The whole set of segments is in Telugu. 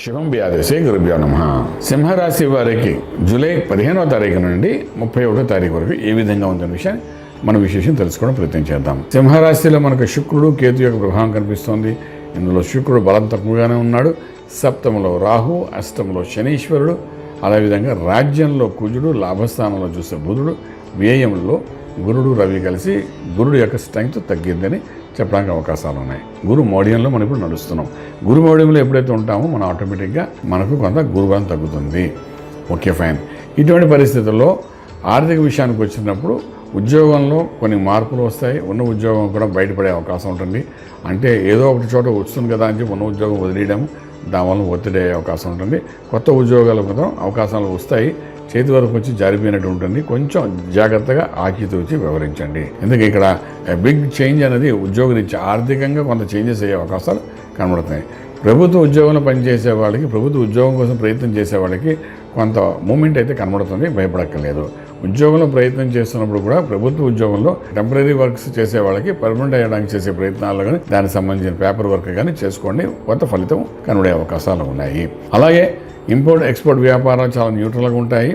శుభం వ్యాధి గురుభ్యో నమః. సింహరాశి వారికి జూలై 15వ తారీఖు నుండి 31వ తారీఖు వరకు ఏ విధంగా ఉందనే విషయాన్ని మనం విశేషం తెలుసుకోవడం ప్రయత్నం చేద్దాం. సింహరాశిలో మనకు శుక్రుడు కేతు యొక్క ప్రభావం కనిపిస్తోంది. ఇందులో శుక్రుడు బలం తక్కువగానే ఉన్నాడు. సప్తములో రాహు, అష్టములో శనీశ్వరుడు, అదేవిధంగా రాజ్యంలో కుజుడు, లాభస్థానంలో చూసే బుధుడు, వ్యయంలో గురుడు రవి కలిసి గురుడు యొక్క స్ట్రెంగ్త్ తగ్గిద్దని చెప్పడానికి అవకాశాలు ఉన్నాయి. గురు మోడియంలో మనం ఇప్పుడు నడుస్తున్నాం. గురు మోడియంలో ఎప్పుడైతే ఉంటామో మనం ఆటోమేటిక్గా మనకు కొంత గురుబలం తగ్గుతుంది. Okay, fine. ఇటువంటి పరిస్థితుల్లో ఆర్థిక విషయానికి వచ్చినప్పుడు ఉద్యోగంలో కొన్ని మార్పులు వస్తాయి. ఉన్న ఉద్యోగం కూడా బయటపడే అవకాశం ఉంటుంది. అంటే ఏదో ఒకటి చోట వస్తుంది కదా అని చెప్పి ఉన్న ఉద్యోగం వదిలేయడం, దానివల్ల ఒత్తిడి అయ్యే అవకాశం ఉంటుంది. కొత్త ఉద్యోగాల మాత్రం అవకాశాలు వస్తాయి. చేతి వరకు వచ్చి జారిపోయినట్టు ఉంటుంది. కొంచెం జాగ్రత్తగా ఆచితూచి వివరించండి. ఎందుకంటే ఇక్కడ బిగ్ చేంజ్ అనేది ఉద్యోగరీత్యా ఆర్థికంగా కొంత చేంజెస్ అయ్యే అవకాశాలు కనబడుతున్నాయి. ప్రభుత్వ ఉద్యోగంలో పనిచేసే వాళ్ళకి, ప్రభుత్వ ఉద్యోగం కోసం ప్రయత్నం చేసే వాళ్ళకి కొంత మూమెంట్ అయితే కనబడుతుంది. భయపడక్కర్లేదు. ఉద్యోగంలో ప్రయత్నం చేస్తున్నప్పుడు కూడా ప్రభుత్వ ఉద్యోగంలో టెంపరీ వర్క్స్ చేసే వాళ్ళకి పర్మనెంట్ అయ్యడానికి చేసే ప్రయత్నాలు కానీ దానికి సంబంధించిన పేపర్ వర్క్ కానీ చేసుకోండి. కొంత ఫలితం కనబడే అవకాశాలు ఉన్నాయి. అలాగే ఇంపోర్ట్ ఎక్స్పోర్ట్ వ్యాపారాలు చాలా న్యూట్రల్గా ఉంటాయి.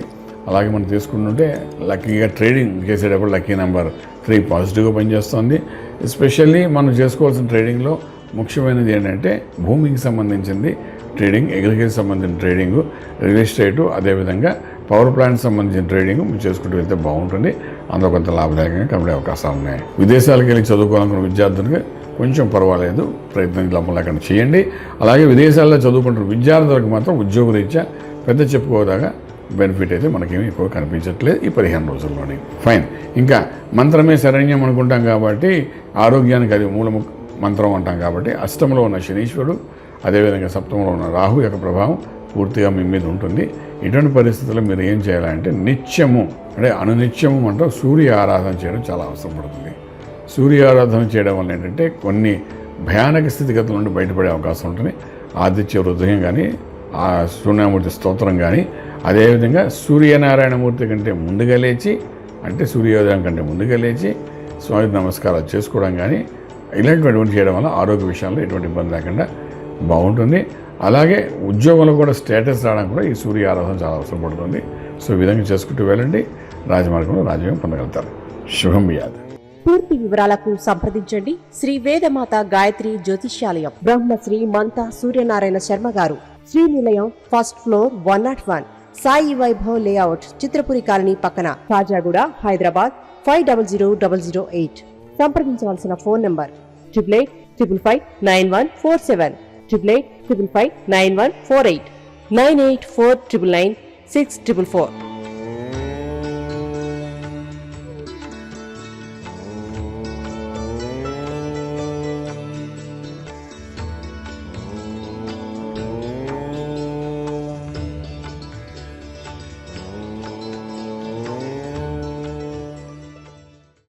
అలాగే మనం తీసుకుంటుంటే లక్కీగా ట్రేడింగ్ చేసేటప్పుడు లక్కీ నెంబర్ 3 పాజిటివ్గా పనిచేస్తుంది. ఎస్పెషల్లీ మనం చేసుకోవాల్సిన ట్రేడింగ్లో ముఖ్యమైనది ఏంటంటే భూమికి సంబంధించింది ట్రేడింగ్, అగ్రికల్చర్ సంబంధించిన ట్రేడింగు, రియల్ ఎస్టేటు, అదేవిధంగా పవర్ ప్లాంట్ సంబంధించిన ట్రేడింగ్ మీరు చేసుకుంటూ వెళ్తే బాగుంటుంది. అందులో కొంత లాభదాయకంగా కనబడే అవకాశాలు ఉన్నాయి. విదేశాలకు వెళ్ళి చదువుకోవాలనుకున్న విద్యార్థులకు కొంచెం పర్వాలేదు, ప్రయత్నం లాభం లేకుండా చేయండి. అలాగే విదేశాల్లో చదువుకుంటున్న విద్యార్థులకు మాత్రం ఉద్యోగరీత్యా పెద్ద చెప్పుకోదాగా బెనిఫిట్ అయితే మనకేమీ ఎక్కువ కనిపించట్లేదు ఈ 15 రోజుల్లోనే. ఫైన్. ఇంకా మంత్రమే శరణ్యం అనుకుంటాం కాబట్టి ఆరోగ్యానికి అది మూల మంత్రం అంటాం కాబట్టి అష్టంలో ఉన్న శనీశ్వరుడు, అదేవిధంగా సప్తమంలో ఉన్న రాహు యొక్క ప్రభావం పూర్తిగా మీ మీద ఉంటుంది. ఇటువంటి పరిస్థితుల్లో మీరు ఏం చేయాలంటే నిత్యము, అంటే అనునిత్యము అంటే సూర్య ఆరాధన చేయడం చాలా అవసరం పడుతుంది. సూర్య ఆరాధన చేయడం వల్ల ఏంటంటే కొన్ని భయానక స్థితిగతుల నుండి బయటపడే అవకాశం ఉంటుంది. ఆదిత్య హృదయం కానీ, ఆ సూర్యనారాయణమూర్తి స్తోత్రం కానీ, అదేవిధంగా సూర్యనారాయణమూర్తి కంటే ముందుగా లేచి, అంటే సూర్యోదయం కంటే ముందుగా లేచి స్వామి నమస్కారాలు చేసుకోవడం కానీ ఇలాంటివి చేయడం వల్ల ఆరోగ్య విషయాల్లో ఎటువంటి ఇబ్బంది లేకుండా బాగుంటుంది. అలాగే ఉద్యోగంలో కూడా స్టేటస్ రావడానికి కూడా ఈ సూర్య ఆరాధన చాలా అవసరం పడుతుంది. సో ఈ విధంగా చేసుకుంటూ వెళ్ళండి, రాజమార్గంలో రాజయోగం పొందగలుగుతారు. శుభం వ్యాధి. పూర్తి వివరాలకు సంప్రదించండి శ్రీ వేదమాత గాయత్రి జ్యోతిష్యాలయం, Brahmasri మంతా Suryanarayana Sharma garu, Srinilayam, first floor, 101, Sai Vaibhav layout, Chitrapuri colony పక్కన, కాజాగూడ, హైదరాబాద్ 500008. సంప్రదించవలసిన ఫోన్ నంబర్ 8855559147, 8855559148, 9849996644.